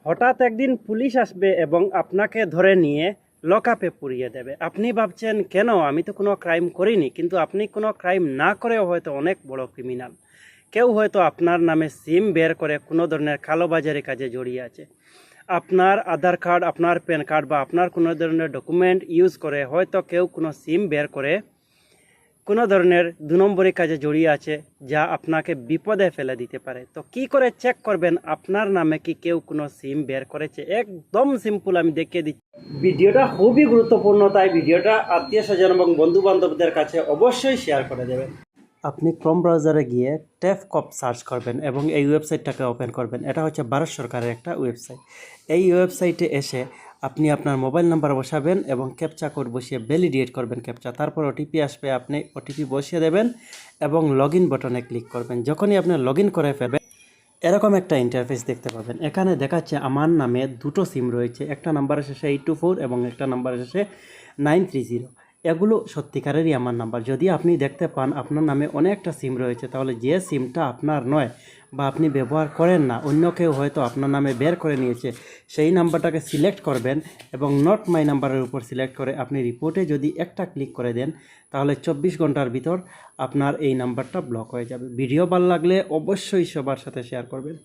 হঠাৎ একদিন পুলিশ আসবে এবং আপনাকে ধরে নিয়ে লকআপে পুরিয়ে দেবে। আপনি ভাবছেন কেন, আমি তো কোনো ক্রাইম করিনি, কিন্তু আপনি কোনো ক্রাইম না করেও হয়তো অনেক বড় ক্রিমিনাল। কেউ হয়তো আপনার নামে সিম বের করে কোনো ধরনের কালোবাজারি কাজে জড়িয়ে আছে। আপনার আধার কার্ড, আপনার প্যান কার্ড বা আপনার কোনো ধরনের ডকুমেন্ট ইউজ করে হয়তো কেউ কোনো সিম বের করে কোনো ধরনের ২ নম্বরী কাজে জড়িয়ে আছে, যা আপনাকে বিপদে ফেলে দিতে পারে। তো কি করে চেক করবেন আপনার নামে কি কেউ কোনো সিম বের করেছে? একদম সিম্পল, আমি দেখিয়ে দিচ্ছি। ভিডিওটা খুবই গুরুত্বপূর্ণ, তাই ভিডিওটা আত্মীয় স্বজন এবং বন্ধু বান্ধবদের কাছে অবশ্যই শেয়ার করে দেবেন। আপনি ক্রোম ব্রাউজারে গিয়ে টেফকপ সার্চ করবেন এবং এই ওয়েবসাইটটাকে ওপেন করবেন। এটা হচ্ছে ভারত সরকারের একটা ওয়েবসাইট। এই ওয়েবসাইটে এসে আপনি আপনার মোবাইল নাম্বার বসাবেন এবং ক্যাপচা কোড বসিয়ে ভ্যালিডেট করবেন ক্যাপচা। তারপর ওটিপি আসবে, আপনি ওটিপি বসিয়ে দেবেন এবং লগ ইন বাটনে ক্লিক করবেন। যখনই আপনি লগ ইন করে ফেলবেন এরকম একটা ইন্টারফেস দেখতে পাবেন। এখানে দেখাচ্ছে আমার নামে 2টো সিম রয়েছে, একটা নাম্বারের শেষে 824 এবং একটা নাম্বারের শেষে 930। এগুলো সত্যিকারেরই আমার নাম্বার। যদি আপনি দেখতে পান আপনার নামে অনেকটা সিম রয়েছে, তাহলে যে সিমটা আপনার নয় বা আপনি ব্যবহার করেন না, অন্য কেউ হয়তো আপনার নামে বের করে নিয়েছে, সেই নাম্বারটাকে সিলেক্ট করবেন এবং নট মাই নাম্বারের উপর সিলেক্ট করে আপনি রিপোর্টে যদি একটা ক্লিক করে দেন, তাহলে 24 ঘন্টার ভিতর আপনার এই নাম্বারটা ব্লক হয়ে যাবে। ভিডিও ভালো লাগলে অবশ্যই সবার সাথে শেয়ার করবেন।